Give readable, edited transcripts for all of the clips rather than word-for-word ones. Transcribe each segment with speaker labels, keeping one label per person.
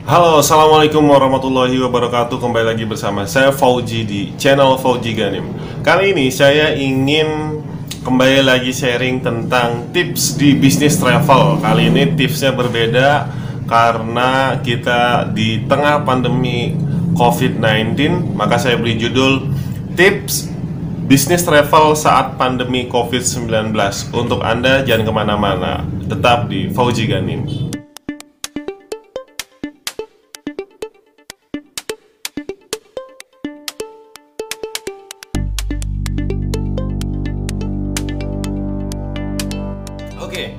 Speaker 1: Halo, assalamualaikum warahmatullahi wabarakatuh. Kembali lagi bersama saya Fauji di channel Fauji Ganim. Kali ini saya ingin kembali lagi sharing tentang tips di bisnis travel. Kali ini tipsnya berbeda karena kita di tengah pandemi COVID-19. Maka saya beri judul Tips Bisnis Travel Saat Pandemi COVID-19. Untuk Anda jangan kemana-mana, tetap di Fauji Ganim. Oke,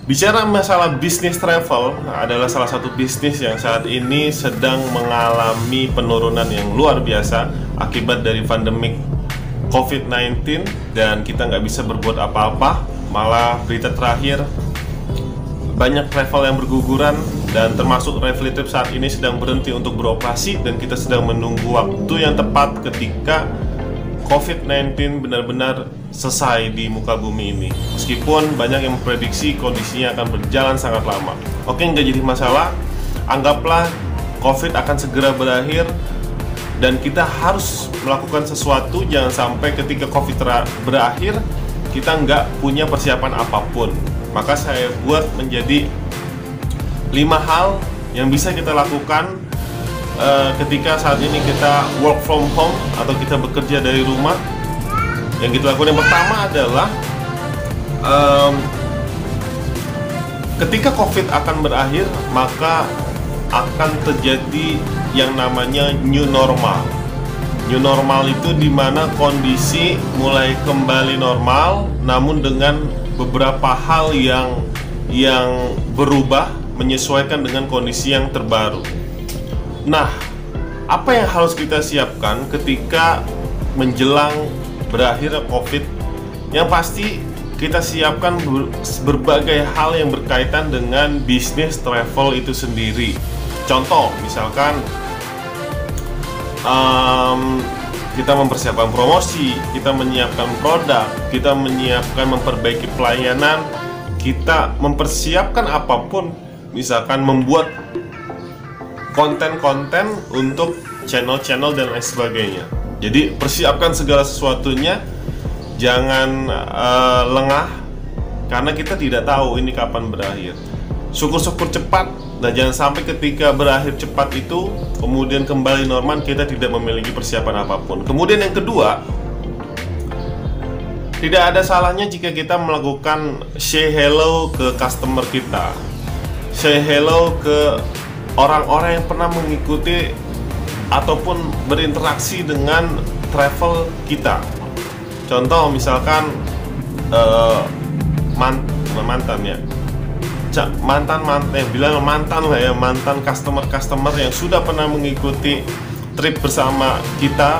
Speaker 1: bicara masalah bisnis travel adalah salah satu bisnis yang saat ini sedang mengalami penurunan yang luar biasa akibat dari pandemik COVID-19 dan kita nggak bisa berbuat apa-apa. Malah berita terakhir banyak travel yang berguguran dan termasuk Refinitiv saat ini sedang berhenti untuk beroperasi dan kita sedang menunggu waktu yang tepat ketika COVID-19 benar-benar selesai di muka bumi ini. Meskipun banyak yang memprediksi kondisinya akan berjalan sangat lama. Oke, nggak jadi masalah. Anggaplah COVID akan segera berakhir dan kita harus melakukan sesuatu. Jangan sampai ketika COVID berakhir kita nggak punya persiapan apapun. Maka saya buat menjadi 5 hal yang bisa kita lakukan ketika saat ini kita work from home atau kita bekerja dari rumah. Yang kita lakukan yang pertama adalah ketika COVID akan berakhir, maka akan terjadi yang namanya new normal. New normal itu dimana kondisi mulai kembali normal, namun dengan beberapa hal yang berubah menyesuaikan dengan kondisi yang terbaru. Nah, apa yang harus kita siapkan ketika menjelang berakhir COVID? Yang pasti kita siapkan berbagai hal yang berkaitan dengan bisnis travel itu sendiri. Contoh, misalkan kita mempersiapkan promosi, kita menyiapkan produk, kita menyiapkan memperbaiki pelayanan, kita mempersiapkan apapun, misalkan membuat konten-konten untuk channel-channel dan lain sebagainya. Jadi persiapkan segala sesuatunya, jangan lengah karena kita tidak tahu ini kapan berakhir. Syukur-syukur cepat, dan jangan sampai ketika berakhir cepat itu kemudian kembali normal kita tidak memiliki persiapan apapun. Kemudian yang kedua, tidak ada salahnya jika kita melakukan say hello ke customer kita, say hello ke orang-orang yang pernah mengikuti ataupun berinteraksi dengan travel kita. Contoh misalkan mantan customer yang sudah pernah mengikuti trip bersama kita.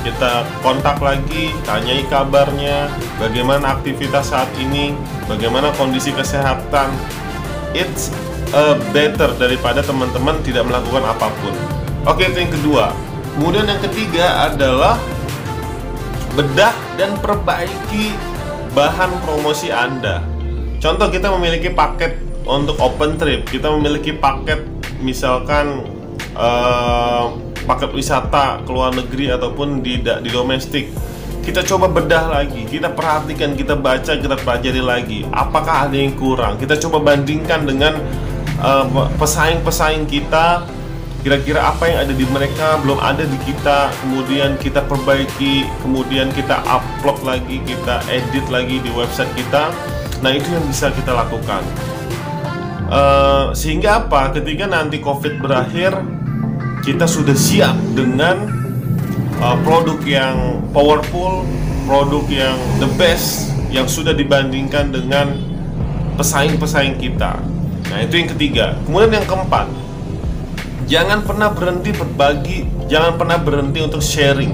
Speaker 1: Kita kontak lagi, tanyai kabarnya, bagaimana aktivitas saat ini, bagaimana kondisi kesehatan. It's better daripada teman-teman tidak melakukan apapun. Oke, itu yang kedua. Kemudian yang ketiga adalah bedah dan perbaiki bahan promosi Anda. Contoh, kita memiliki paket untuk open trip, kita memiliki paket misalkan paket wisata ke luar negeri ataupun di domestik. Kita coba bedah lagi, kita perhatikan, kita baca, kita pelajari lagi apakah ada yang kurang. Kita coba bandingkan dengan pesaing-pesaing kita, kira-kira apa yang ada di mereka belum ada di kita, kemudian kita perbaiki, kemudian kita upload lagi, kita edit lagi di website kita. Nah, itu yang bisa kita lakukan sehingga apa, ketika nanti COVID berakhir kita sudah siap dengan produk yang powerful, produk yang the best, yang sudah dibandingkan dengan pesaing-pesaing kita. Nah, itu yang ketiga. Kemudian yang keempat, jangan pernah berhenti berbagi, jangan pernah berhenti untuk sharing.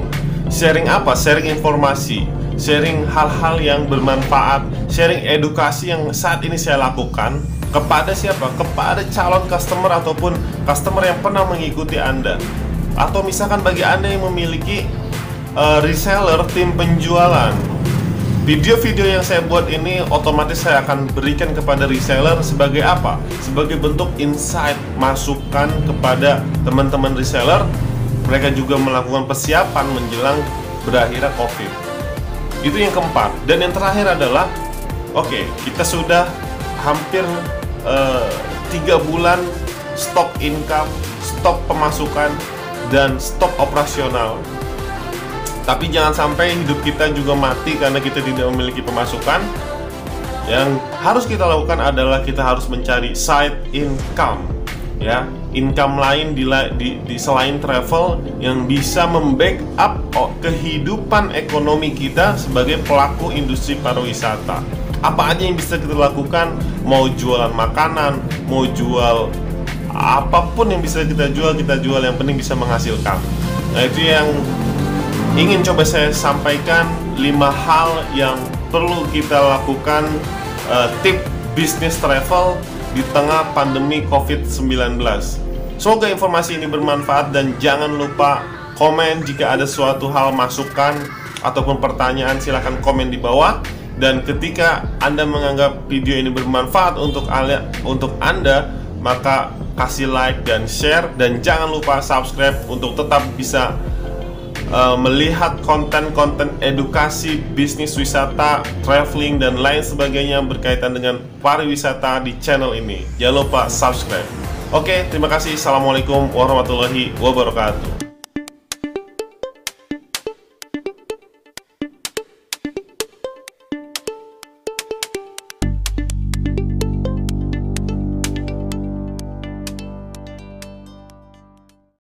Speaker 1: Sharing apa? Sharing informasi, sharing hal-hal yang bermanfaat, sharing edukasi yang saat ini saya lakukan. Kepada siapa? Kepada calon customer ataupun customer yang pernah mengikuti Anda. Atau misalkan bagi Anda yang memiliki reseller, tim penjualan. Video-video yang saya buat ini otomatis saya akan berikan kepada reseller sebagai apa? Sebagai bentuk insight, masukan kepada teman-teman reseller. Mereka juga melakukan persiapan menjelang berakhirnya COVID. Itu yang keempat. Dan yang terakhir adalah, oke, kita sudah hampir 3 bulan stop income, stop pemasukan, dan stop operasional. Tapi jangan sampai hidup kita juga mati karena kita tidak memiliki pemasukan. Yang harus kita lakukan adalah kita harus mencari side income, ya, income lain di selain travel yang bisa membackup kehidupan ekonomi kita sebagai pelaku industri pariwisata. Apa aja yang bisa kita lakukan? Mau jualan makanan, mau jual apapun yang bisa kita jual, yang penting bisa menghasilkan. Nah, itu yang ingin coba saya sampaikan, 5 hal yang perlu kita lakukan, tip bisnis travel di tengah pandemi COVID-19. Semoga informasi ini bermanfaat dan jangan lupa komen jika ada suatu hal, masukan ataupun pertanyaan, silahkan komen di bawah. Dan ketika Anda menganggap video ini bermanfaat untuk Anda, maka kasih like dan share, dan jangan lupa subscribe untuk tetap bisa melihat konten-konten edukasi bisnis wisata, traveling, dan lain sebagainya berkaitan dengan pariwisata di channel ini. Jangan lupa subscribe. Oke, terima kasih. Assalamualaikum warahmatullahi wabarakatuh.